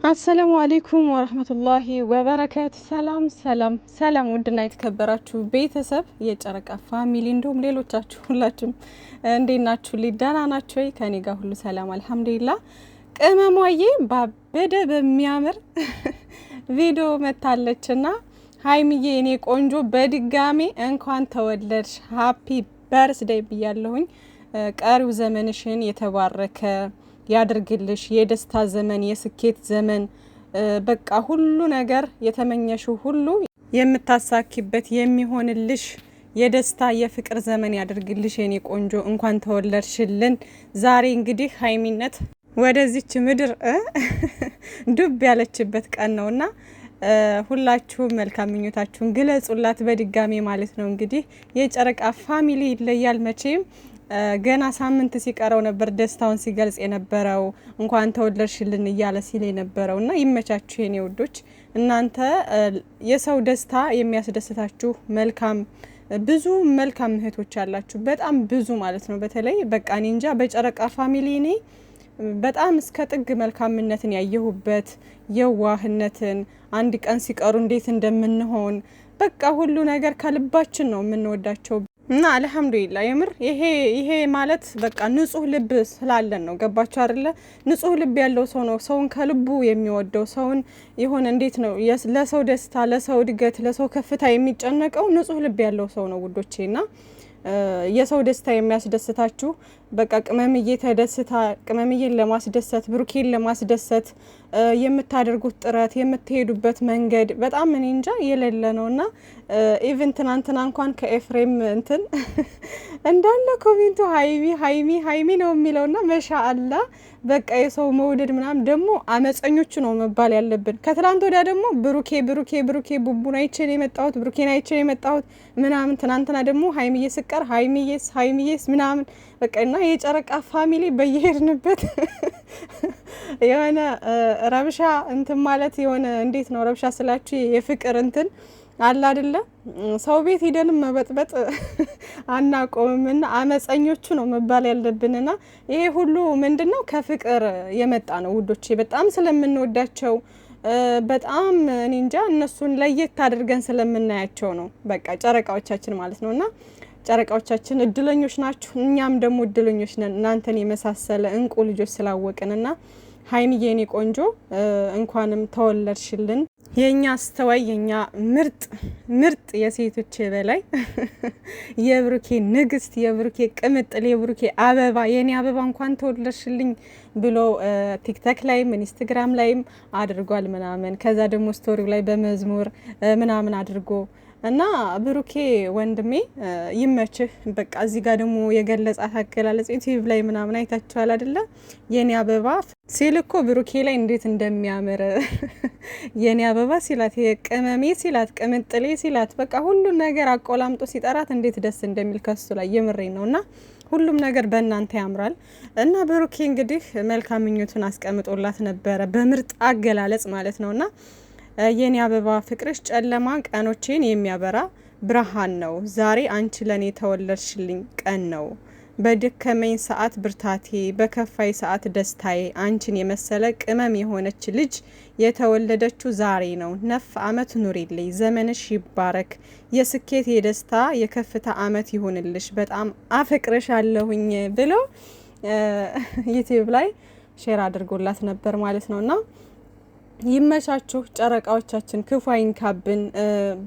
አሰላሙ አለይኩም ወራህመቱላሂ ወበረካቱ። ሰላም ሰላም ሰላም፣ ውድና የተከበራችሁ ቤተሰብ የጨረቃ ፋሚሊ እንዲሁም ሌሎቻችሁ ሁላችሁም እንዴት ናችሁ? ደህና ናችሁ ወይ? ከኔ ጋር ሁሉ ሰላም አልሐምዱሊላህ። ቅመሟዬ ባበደ በሚያምር ቪዲዮ መታለችና ሀይሚዬ የኔ ቆንጆ በድጋሚ እንኳን ተወለድሽ ሃፒ በርስዴይ ብያለሁኝ። ቀሪው ዘመንሽን የተባረከ ያድርግልሽ፣ የደስታ ዘመን፣ የስኬት ዘመን፣ በቃ ሁሉ ነገር የተመኘሽው ሁሉ የምታሳኪበት የሚሆንልሽ የደስታ የፍቅር ዘመን ያድርግልሽ የኔ ቆንጆ። እንኳን ተወለድሽልን። ዛሬ እንግዲህ ሀይሚነት ወደዚች ምድር ዱብ ያለችበት ቀን ነውና ሁላችሁም መልካም ምኞታችሁን ግለጹላት በድጋሚ ማለት ነው። እንግዲህ የጨረቃ ፋሚሊ ይለያል መቼም። ገና ሳምንት ሲቀረው ነበር ደስታውን ሲገልጽ የነበረው እንኳን ተወለድሽልን እያለ ሲል የነበረው እና ይመቻችሁ የኔ ውዶች። እናንተ የሰው ደስታ የሚያስደስታችሁ መልካም ብዙ መልካም እህቶች አላችሁ፣ በጣም ብዙ ማለት ነው። በተለይ በቃ እኔ እንጃ በጨረቃ ፋሚሊ እኔ በጣም እስከ ጥግ መልካምነትን ያየሁበት የዋህነትን፣ አንድ ቀን ሲቀሩ እንዴት እንደምንሆን በቃ ሁሉ ነገር ከልባችን ነው የምንወዳቸው እና አልሐምዱሊላህ የምር ይሄ ማለት በቃ ንጹህ ልብ ስላለን ነው። ገባችሁ አይደለ? ንጹህ ልብ ያለው ሰው ነው ሰውን ከልቡ የሚወደው። ሰውን የሆነ እንዴት ነው ለሰው ደስታ፣ ለሰው እድገት፣ ለሰው ከፍታ የሚጨነቀው ንጹህ ልብ ያለው ሰው ነው ውዶቼና የሰው ደስታ የሚያስደስታችሁ በቃ ቅመምዬ ተደስታ ቅመምዬን ለማስደሰት ብሩኬን ለማስደሰት የምታደርጉት ጥረት የምትሄዱበት መንገድ በጣም እኔ እንጃ የሌለ ነውና ኢቭን ትናንትና እንኳን ከኤፍሬም እንትን እንዳለ ኮሜንቱ ሀይሚ ሀይሚ ሀይሚ ነው የሚለውና መሻአላ በቃ የሰው መውደድ ምናምን ደግሞ አመፀኞቹ ነው መባል ያለብን። ከትላንት ወዲያ ደግሞ ብሩኬ ብሩኬ ብሩኬ ቡቡን አይቼን የመጣሁት ብሩኬን አይቼን የመጣሁት ምናምን፣ ትናንትና ደግሞ ሀይሚዬ ስቀር ሀይሚዬስ ሀይሚዬስ ምናምን በቃ እና የጨረቃ ፋሚሊ በየሄድንበት የሆነ ረብሻ እንትን ማለት የሆነ እንዴት ነው ረብሻ ስላችሁ የፍቅር እንትን አለ አይደለ? ሰው ቤት ሄደንም መበጥበጥ አናቆምና አመፀኞቹ ነው መባል ያለብንና ይሄ ሁሉ ምንድነው ከፍቅር የመጣ ነው ውዶቼ። በጣም ስለምንወዳቸው በጣም እኔ እንጃ እነሱን ለየት አድርገን ስለምናያቸው ነው በቃ ጨረቃዎቻችን ማለት ነውና ጨረቃዎቻችን እድለኞች ናችሁ። እኛም ደግሞ እድለኞች ነን እናንተን የመሳሰለ እንቁ ልጆች ስላወቅንና ሀይሚዬ የኔ ቆንጆ እንኳንም ተወለድሽልን። የኛ አስተዋይ የኛ ምርጥ የሴቶች በላይ የብሩኬ ንግስት የብሩኬ ቅምጥል የብሩኬ አበባ የኔ አበባ እንኳን ተወለድሽልኝ ብሎ ቲክቶክ ላይም ኢንስታግራም ላይም አድርጓል ምናምን። ከዛ ደግሞ ስቶሪው ላይ በመዝሙር ምናምን አድርጎ እና ብሩኬ ወንድሜ ይመችህ። በቃ እዚህ ጋር ደግሞ የገለጻት አገላለጽ ዩቲዩብ ላይ ምናምን አይታችኋል አይደለ? የኔ አበባ ሲል እኮ ብሩኬ ላይ እንዴት እንደሚያምር የኔ አበባ ሲላት፣ የቅመሜ ሲላት፣ ቅምጥሌ ሲላት በቃ ሁሉን ነገር አቆላምጦ ሲጠራት እንዴት ደስ እንደሚል ከሱ ላይ የምሬን ነውና ሁሉም ነገር በእናንተ ያምራል። እና ብሩኬ እንግዲህ መልካም ምኞቱን አስቀምጦላት ነበረ በምርጥ አገላለጽ ማለት ነውና የኔ አበባ ፍቅርሽ ጨለማ ቀኖቼን የሚያበራ ብርሃን ነው። ዛሬ አንቺ ለኔ ተወለድሽልኝ ቀን ነው። በደከመኝ ሰዓት ብርታቴ፣ በከፋይ ሰዓት ደስታዬ። አንቺን የመሰለ ቅመም የሆነች ልጅ የተወለደችው ዛሬ ነው። ነፍ አመት ኑሪልኝ፣ ዘመንሽ ይባረክ። የስኬት የደስታ የከፍታ አመት ይሁንልሽ። በጣም አፈቅርሽ አለሁኝ ብሎ ዩቲዩብ ላይ ሼር አድርጎላት ነበር ማለት ነውና ይመቻችሁ ጨረቃዎቻችን፣ ክፉ አይንካብን።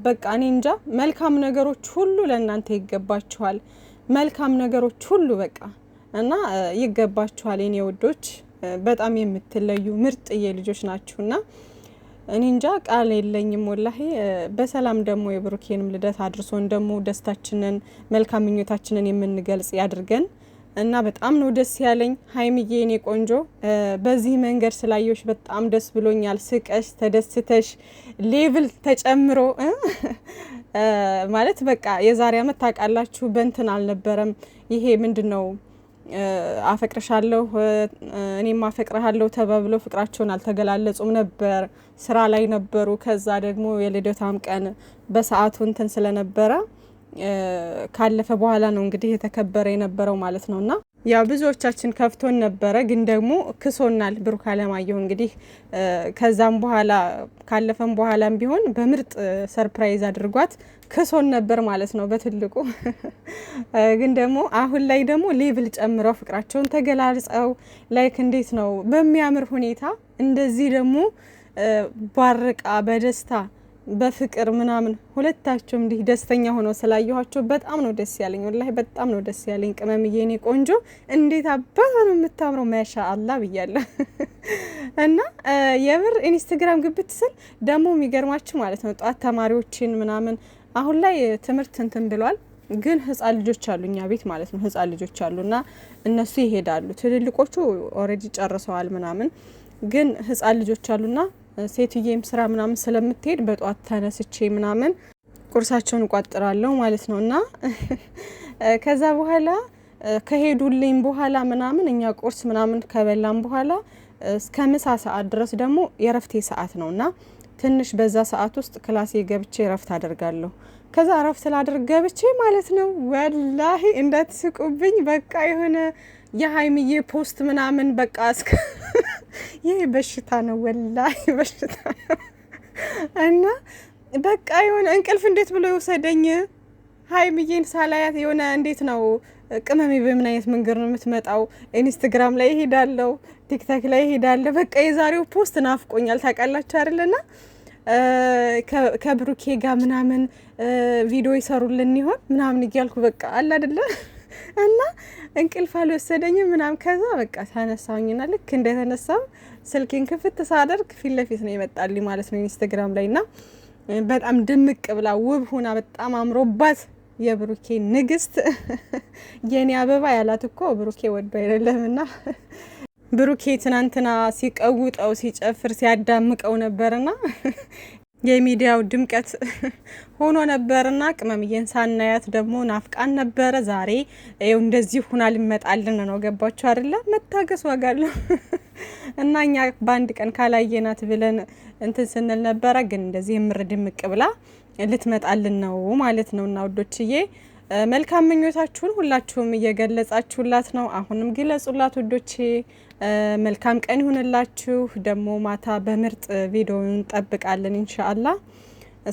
በቃ እኔ እንጃ መልካም ነገሮች ሁሉ ለእናንተ ይገባችኋል። መልካም ነገሮች ሁሉ በቃ እና ይገባችኋል የኔ ውዶች። በጣም የምትለዩ ምርጥዬ ልጆች ናችሁና እኔ እንጃ ቃል የለኝም ወላሂ። በሰላም ደግሞ የብሩኬንም ልደት አድርሶን ደግሞ ደስታችንን መልካም ምኞታችንን የምንገልጽ ያድርገን። እና በጣም ነው ደስ ያለኝ ሀይሚዬ የኔ ቆንጆ። በዚህ መንገድ ስላየሽ በጣም ደስ ብሎኛል። ስቀሽ ተደስተሽ ሌቭል ተጨምሮ ማለት በቃ የዛሬ አመት ታውቃላችሁ በእንትን አልነበረም ይሄ ምንድነው አፈቅርሻለሁ እኔም አፈቅርሃለሁ ተባብለው ፍቅራቸውን አልተገላለጹም ነበር። ስራ ላይ ነበሩ። ከዛ ደግሞ የልደታም ቀን በሰዓቱ እንትን ስለነበረ ካለፈ በኋላ ነው እንግዲህ የተከበረ የነበረው ማለት ነውና ያው ብዙዎቻችን ከፍቶን ነበረ። ግን ደግሞ ክሶናል ብሩክ አለማየሁ እንግዲህ ከዛም በኋላ ካለፈም በኋላም ቢሆን በምርጥ ሰርፕራይዝ አድርጓት ክሶን ነበር ማለት ነው በትልቁ። ግን ደግሞ አሁን ላይ ደግሞ ሌቭል ጨምረው ፍቅራቸውን ተገላልጸው ላይክ እንዴት ነው በሚያምር ሁኔታ እንደዚህ ደግሞ ባርቃ በደስታ በፍቅር ምናምን ሁለታቸው እንዲህ ደስተኛ ሆነው ስላየኋቸው በጣም ነው ደስ ያለኝ። ወላሂ በጣም ነው ደስ ያለኝ። ቅመምዬ የኔ ቆንጆ እንዴት አባቷ ነው የምታምረው ማሻአላህ ብያለሁ። እና የምር ኢንስታግራም ግብት ስል ደግሞ የሚገርማችሁ ማለት ነው ጧት ተማሪዎችን ምናምን አሁን ላይ ትምህርት እንትን ብሏል። ግን ህፃን ልጆች አሉ እኛ ቤት ማለት ነው ህፃን ልጆች አሉና እነሱ ይሄዳሉ። ትልልቆቹ ኦሬዲ ጨርሰዋል ምናምን። ግን ህፃን ልጆች አሉና ሴትዬም ስራ ምናምን ስለምትሄድ በጧት ተነስቼ ምናምን ቁርሳቸውን እቋጥራለሁ ማለት ነው። እና ከዛ በኋላ ከሄዱልኝ በኋላ ምናምን እኛ ቁርስ ምናምን ከበላም በኋላ እስከ ምሳ ሰዓት ድረስ ደግሞ የረፍቴ ሰዓት ነውና ትንሽ በዛ ሰዓት ውስጥ ክላሴ ገብቼ ረፍት አደርጋለሁ። ከዛ ረፍት ላደርግ ገብቼ ማለት ነው ወላሂ እንዳትስቁብኝ በቃ የሆነ የሀይሚዬ ፖስት ምናምን በቃ እስከ ይሄ በሽታ ነው ወላሂ በሽታ ነው። እና በቃ የሆነ እንቅልፍ እንዴት ብሎ ይወሰደኝ ሀይሚዬን ሳላያት የሆነ እንዴት ነው ቅመሜ በምን አይነት መንገድ ነው የምትመጣው? ኢንስታግራም ላይ ይሄዳለሁ፣ ቲክቶክ ላይ ይሄዳለሁ። በቃ የዛሬው ፖስት ናፍቆኛል ታውቃላችሁ አይደለና ከብሩኬ ጋር ምናምን ቪዲዮ ይሰሩልን ይሆን ምናምን እያልኩ በቃ አለ አይደለ እና እንቅልፍ አልወሰደኝም ምናምን። ከዛ በቃ ተነሳሁኝና ልክ እንደተነሳው ስልኬን ክፍት ሳደርግ ፊት ለፊት ነው ይመጣልኝ ማለት ነው ኢንስታግራም ላይና በጣም ድምቅ ብላ ውብ ሆና በጣም አምሮባት የብሩኬ ንግስት የኔ አበባ ያላት እኮ ብሩኬ ወዶ አይደለምና ብሩኬ ትናንትና ሲቀውጠው ሲጨፍር ሲያዳምቀው ነበርና የሚዲያው ድምቀት ሆኖ ነበርና ቅመምዬን ሳናያት ደግሞ ናፍቃን ነበረ። ዛሬ ይኸው እንደዚህ ሁና ልመጣልን ነው። ገባችሁ አይደለ? መታገስ ዋጋ አለው። እና እኛ በአንድ ቀን ካላየናት ብለን እንትን ስንል ነበረ። ግን እንደዚህ ምር ድምቅ ብላ ልትመጣልን ነው ማለት ነው። እና ውዶችዬ መልካም ምኞታችሁን ሁላችሁም እየገለጻችሁላት ነው። አሁንም ግለጹላት ውዶቼ። መልካም ቀን ይሁንላችሁ። ደግሞ ማታ በምርጥ ቪዲዮ እንጠብቃለን ኢንሻአላህ።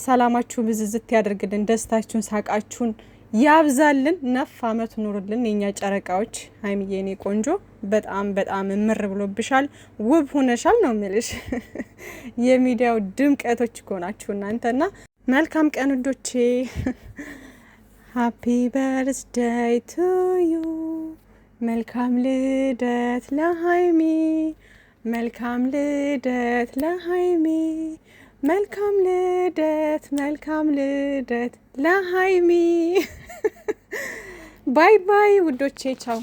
ሰላማችሁ ብዝዝት ያደርግልን፣ ደስታችሁን ሳቃችሁን ያብዛልን፣ ነፍ አመት ኑርልን የኛ ጨረቃዎች። ሀይሚዬ የኔ ቆንጆ በጣም በጣም ምር ብሎብሻል፣ ውብ ሆነሻል ነው ምልሽ። የሚዲያው ድምቀቶች ከሆናችሁ እናንተና መልካም ቀን ውዶቼ። ሃፒ በርዝዴይ ቱ ዩ መልካም ልደት ለሀይሚ፣ መልካም ልደት ለሀይሚ፣ መልካም ልደት፣ መልካም ልደት ለሀይሚ። ባይ ባይ ውዶቼ ቻው።